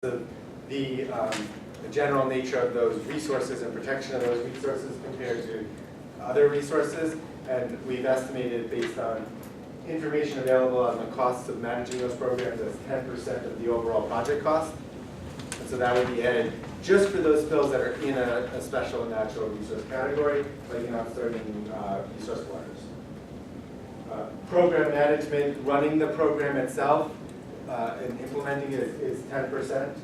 of the general nature of those resources and protection of those resources compared to other resources. And we've estimated based on information available on the costs of managing those programs as 10% of the overall project cost. And so that would be added just for those spills that are in a special natural resource category, like in upstream resource waters. Program management, running the program itself, and implementing it is 10%.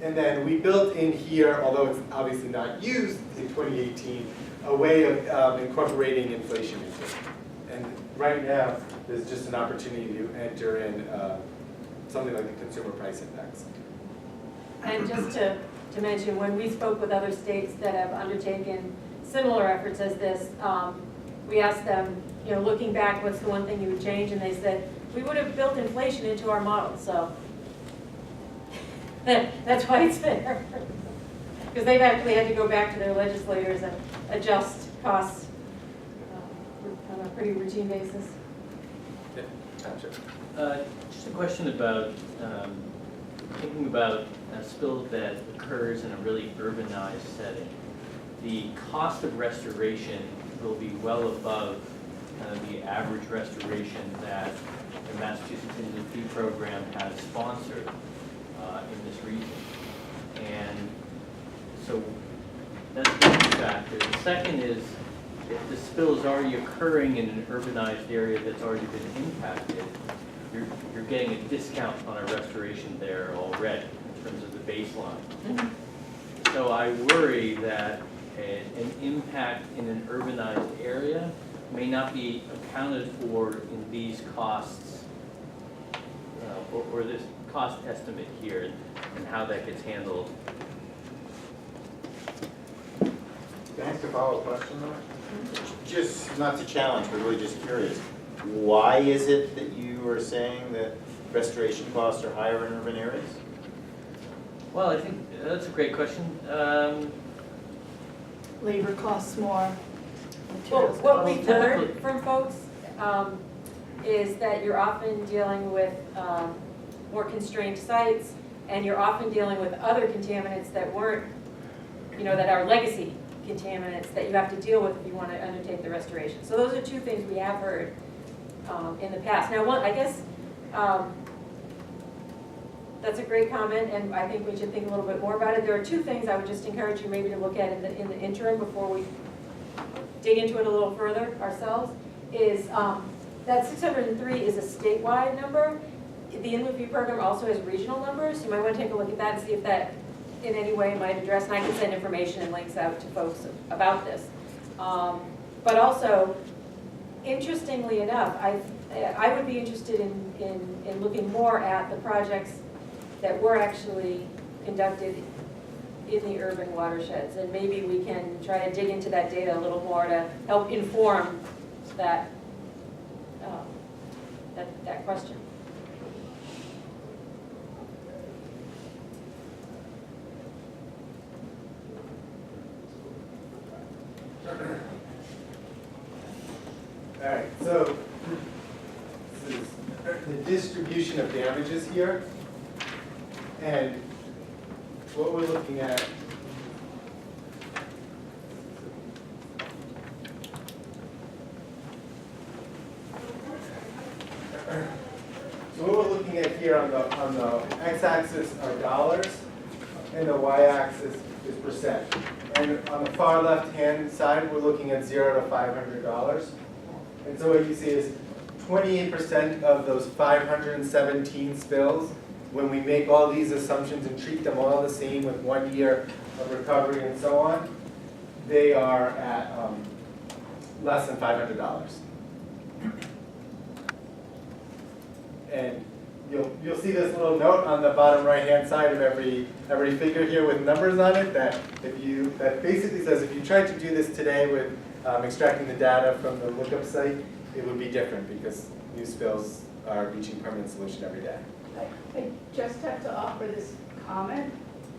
And then we built in here, although it's obviously not used in 2018, a way of incorporating inflation into it. And right now, there's just an opportunity to enter in something like the consumer price index. And just to mention, when we spoke with other states that have undertaken similar efforts as this, we asked them, looking back, what's the one thing you would change? And they said, we would have built inflation into our model, so that's why it's there. Because they've actually had to go back to their legislators and adjust costs on a pretty routine basis. Yeah, gotcha. Just a question about thinking about a spill that occurs in a really urbanized setting. The cost of restoration will be well above the average restoration that the Massachusetts NRD program has sponsored in this region. And so that's one factor. The second is, if the spill is already occurring in an urbanized area that's already been impacted, you're getting a discount on a restoration there already in terms of the baseline. Mm-hmm. So I worry that an impact in an urbanized area may not be accounted for in these costs or this cost estimate here and how that gets handled. Can I ask a follow-up question though? Just not to challenge, but really just curious. Why is it that you are saying that restoration costs are higher in urban areas? Well, I think that's a great question. Labor costs more. Well, Materials what cost we've more. heard from folks is that you're often dealing with more constrained sites, and you're often dealing with other contaminants that weren't, that are legacy contaminants that you have to deal with if you want to undertake the restoration. So those are two things we have heard in the past. Now, I guess that's a great comment, and I think we should think a little bit more about it. There are two things I would just encourage you maybe to look at in the interim before we dig into it a little further ourselves, is that 603 is a statewide number. The inland fee program also has regional numbers. You might want to take a look at that and see if that in any way might address, and I can send information and links out to folks about this. But also, interestingly enough, I would be interested in looking more at the projects that were actually conducted in the urban watersheds, and maybe we can try to dig into that data a little more to help inform that that question. All right, so this is the distribution of damages here. And what we're looking at here on the x-axis are dollars, and the y-axis is percent. And on the far left-hand side, we're looking at $0 to $500. And so what you see is 28% of those 517 spills, when we make all these assumptions and treat them all the same with 1 year of recovery and so on, they are at less than $500. And you'll see this little note on the bottom right-hand side of every figure here with numbers on it that basically says if you tried to do this today with extracting the data from the lookup site, it would be different because new spills are reaching permanent solution every day. I just have to offer this comment.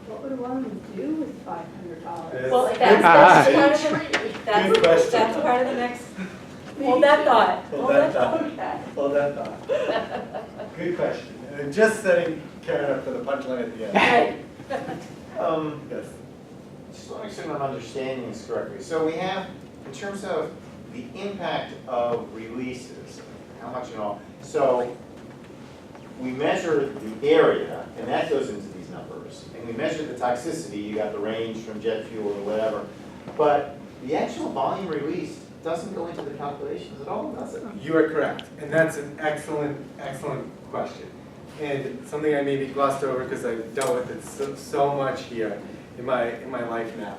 What would one do with $500? Well, that's part of Good question. that's part of the next. Hold that thought. Hold that thought. Hold that thought. Good question. I'm just setting Karen up for the punchline at the end. Right. Yes. Just want to make sure I'm understanding this correctly. So we have, in terms of the impact of releases, how much and all, so we measure the area, and that goes into these numbers. And we measure the toxicity, you got the range from jet fuel or whatever. But the actual volume released doesn't go into the calculations at all, does it? You are correct, and that's an excellent, excellent question. And something I maybe glossed over because I've dealt with it so much here in my life now.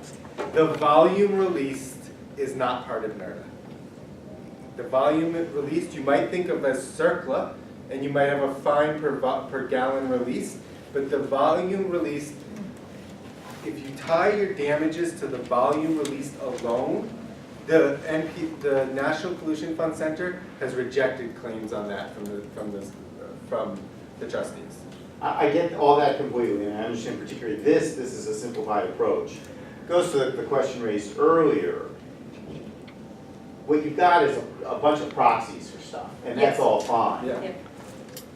The volume released is not part of NRD. The volume released, you might think of as CERCLA, and you might have a fine per gallon released, but the volume released, if you tie your damages to the volume released alone, the National Pollution Fund Center has rejected claims on that from the trustees. I get all that completely, and I understand particularly this is a simplified approach. Goes to the question raised earlier. What you've got is a bunch of proxies for stuff, and that's Yes. all fine. Yeah. Yeah.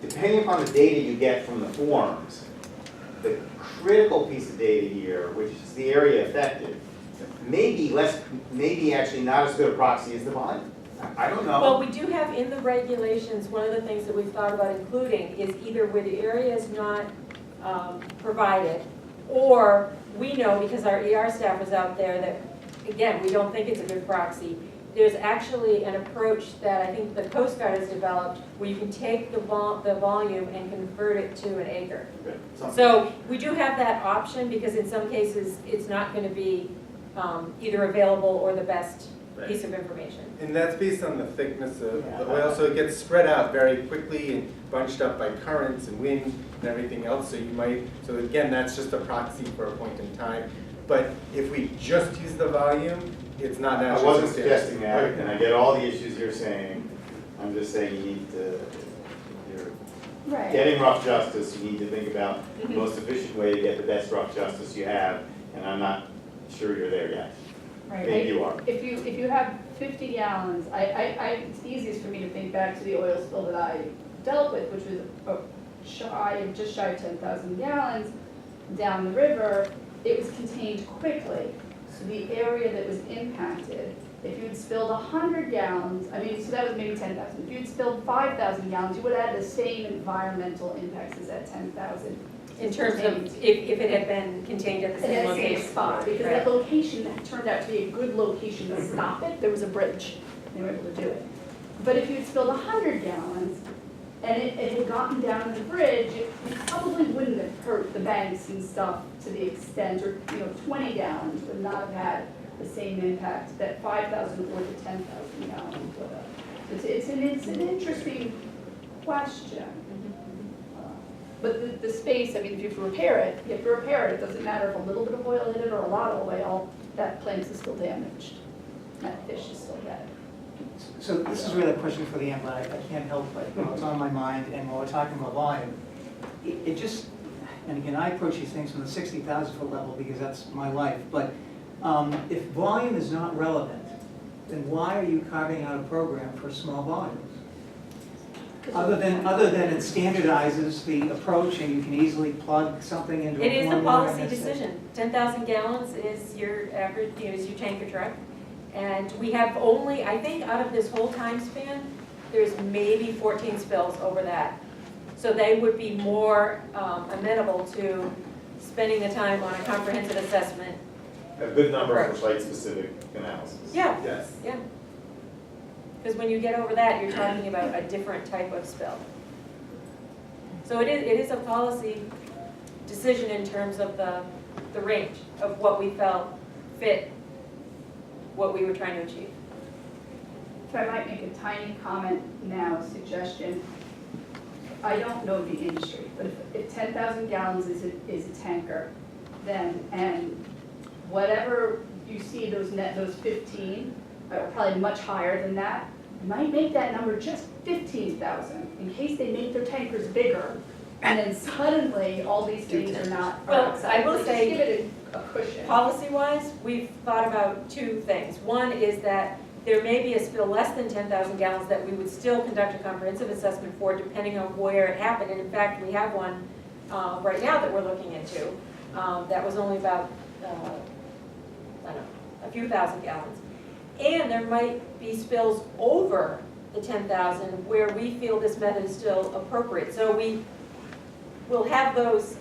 Depending upon the data you get from the forms, the critical piece of data here, which is the area affected, maybe actually not as good a proxy as the volume. I don't know. Well, we do have in the regulations, one of the things that we've thought about including is either where the area is not provided, or we know, because our ER staff was out there, that, again, we don't think it's a good proxy. There's actually an approach that I think the Coast Guard has developed where you can take the volume and convert it to an acre. Okay, something. So we do have that option because in some cases, it's not going to be either available or the best piece of information. And that's based on the thickness of the oil, so it gets spread out very quickly and bunched up by currents and wind and everything else, so again, that's just a proxy for a point in time. But if we just use the volume, it's not I naturally. wasn't suggesting that, and I get all the issues you're saying. I'm just saying you need to, if you're Right. getting rough justice, you need to think about the most efficient way to get the best rough justice you have, and I'm not sure you're there yet. Right. Maybe you are. If you have 50 gallons, it's easiest for me to think back to the oil spill that I dealt with, which was just shy of 10,000 gallons down the river. It was contained quickly. So the area that was impacted, if you had spilled 100 gallons, so that was maybe 10,000. If you had spilled 5,000 gallons, you would have had the same environmental impacts as that 10,000. In terms of if it had been contained at the same In the location. same spot, because Right. that location turned out to be a good location to stop it. There was a bridge, they were able to do it. But if you had spilled 100 gallons and it had gotten down to the bridge, it probably wouldn't have hurt the banks and stuff to the extent, or 20 gallons would not have had the same impact that 5,000 or the 10,000 gallons would have. It's an interesting question. But the space, if you have to repair it, you have to repair it. It doesn't matter if a little bit of oil hit it or a lot of oil, that plant is still damaged. That fish is still dead. So this is really a question for the end, but I can't help but, it's on my mind, and while we're talking about volume, it just, and again, I approach these things from the 60,000 foot level because that's my life, but if volume is not relevant, then why are you carving out a program for small volumes? Other than it standardizes the approach and you can easily plug something into a It is a formula policy and it's- decision. 10,000 gallons is your average, is your tanker truck. And we have only, I think out of this whole time span, there's maybe 14 spills over that. So they would be more amenable to spending the time on a comprehensive assessment. A good number for Approach. site-specific analysis. Yeah, Yes. yeah. Because when you get over that, you're talking about a different type of spill. So it is a policy decision in terms of the range of what we felt fit, what we were trying to achieve. If I might make a tiny comment now, a suggestion. I don't know the industry, but if 10,000 gallons is a tanker, then, and whatever you see those 15, are probably much higher than that, might make that number just 15,000, in case they make their tankers bigger, and then suddenly all these things are not. Well, I will Just say, give it a cushion. policy-wise, we've thought about two things. One is that there may be a spill less than 10,000 gallons that we would still conduct a comprehensive assessment for, depending on where it happened. And in fact, we have one right now that we're looking into. That was only about, I don't know, a few thousand gallons. And there might be spills over the 10,000 where we feel this method is still appropriate. So we will have those,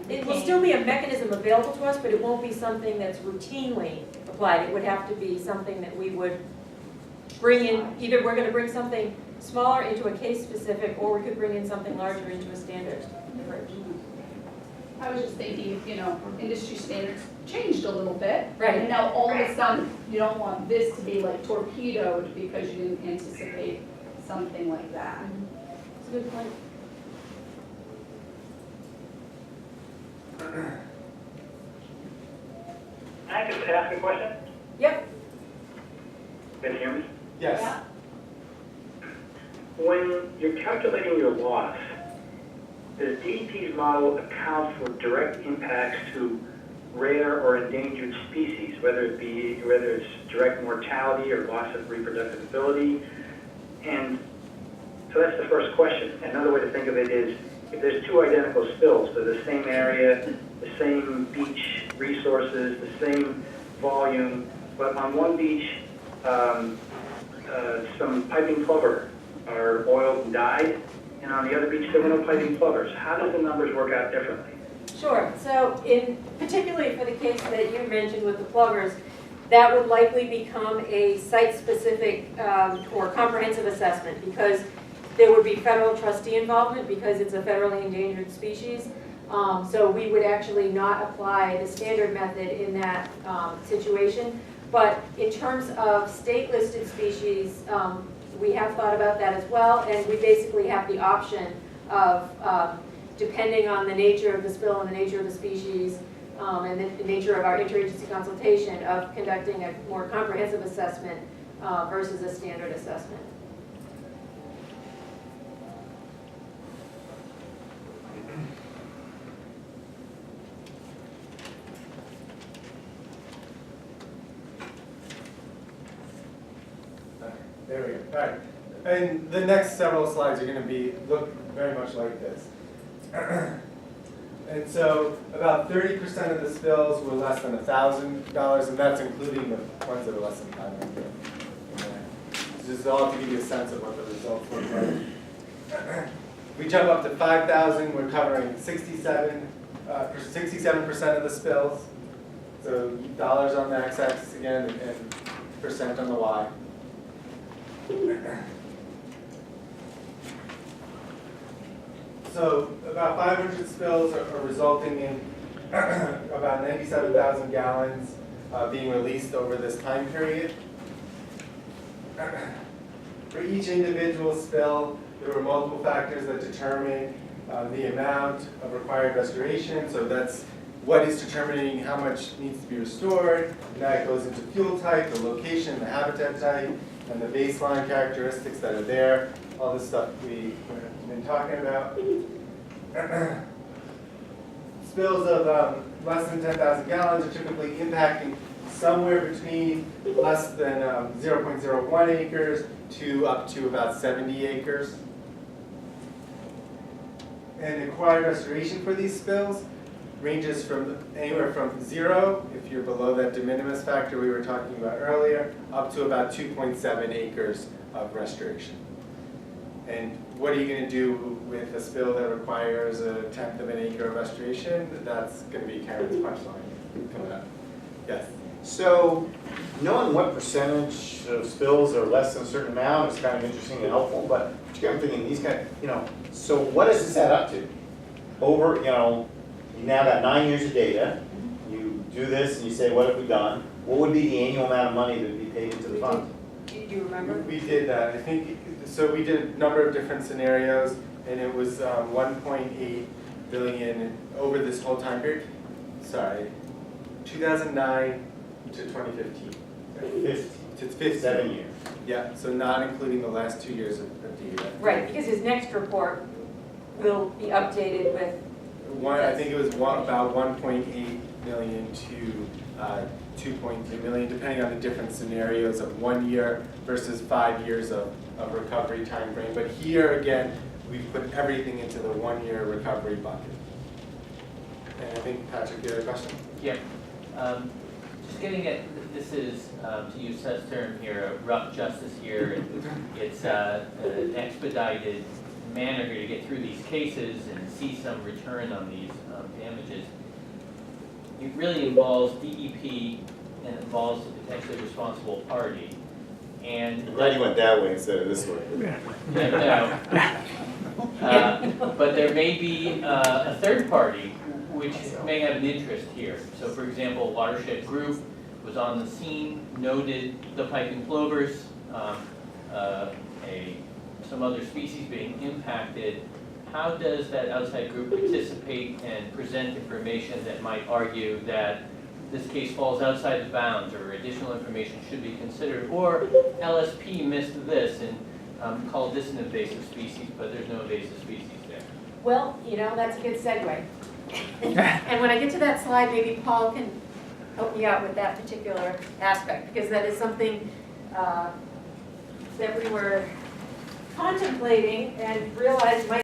it will still be a mechanism available to us, but it won't be something that's routinely applied. It would have to be something that we would bring in, either we're going to bring something smaller into a case specific, or we could bring in something larger into a standard approach. I was just thinking, you know, industry standards changed a little bit. Right. And now all of a sudden, you don't want this to be like torpedoed because you didn't anticipate something like that. That's a good point. Can I just ask a question? Yep. Can you hear me? Yes. When you're calculating your loss, does DEP's model account for direct impacts to rare or endangered species, whether it's direct mortality or loss of reproductive ability? And so that's the first question. Another way to think of it is, if there's two identical spills, so the same area, the same beach resources, the same volume, but on one beach, some piping plover are oiled and died, and on the other beach, there were no piping plovers. How does the numbers work out differently? Sure. So particularly for the case that you mentioned with the plovers, that would likely become a site-specific or comprehensive assessment, because there would be federal trustee involvement because it's a federally endangered species. So we would actually not apply the standard method in that situation. But in terms of state-listed species, we have thought about that as well, and we basically have the option of, depending on the nature of the spill and the nature of the species, and the nature of our interagency consultation, of conducting a more comprehensive assessment versus a standard assessment. There we go. All right. And the next several slides are going to look very much like this. And so about 30% of the spills were less than $1,000, and that's including the ones that are less than 500. This is all to give you a sense of what the results look like. We jump up to 5,000, we're covering 67% of the spills. So dollars on the x-axis again, and percent on the y. So about 500 spills are resulting in about 97,000 gallons being released over this time period. For each individual spill, there were multiple factors that determine the amount of required restoration. So that's what is determining how much needs to be restored. And that goes into fuel type, the location, the habitat type, and the baseline characteristics that are there. All this stuff we've been talking about. Spills of less than 10,000 gallons are typically impacting somewhere between less than 0.01 acres to up to about 70 acres. And required restoration for these spills ranges from anywhere from 0, if you're below that de minimis factor we were talking about earlier, up to about 2.7 acres of restoration. And what are you going to do with a spill that requires 1/10 of an acre of restoration? That's going to be Karen's punchline coming up. Yes? So knowing what percentage of spills are less than a certain amount is kind of interesting and helpful, but I'm thinking these kind of, so what does this add up to? Over, you now got 9 years of data, you do this and you say, what have we done? What would be the annual amount of money that would be paid into the fund? Do you remember? We did that. I think, so we did a number of different scenarios, and it was 1.8 billion over this whole time period. Sorry, 2009 to 2015. 15. It's 15. 7 years. Yeah, so not including the last 2 years of data. Right, because his next report will be updated with, I think it was about 1.8 million to 2.3 million, depending on the different scenarios of 1 year versus 5 years of recovery time frame. But here again, we've put everything into the 1 year recovery bucket. And I think Patrick, you had a question? Yeah. Just getting at, this is, to use Seth's term here, a rough justice here. It's an expedited manner here to get through these cases and see some return on these damages. It really involves DEP and involves a potentially responsible party. And I'm glad you went that way instead of this way. But there may be a third party which may have an interest here. So for example, a watershed group was on the scene, noted the piping plovers, some other species being impacted. How does that outside group participate and present information that might argue that this case falls outside the bounds or additional information should be considered, or LSP missed this and called this an invasive species, but there's no invasive species there? Well, you know, that's a good segue. And when I get to that slide, maybe Paul can help me out with that particular aspect, because that is something that we were contemplating and realized might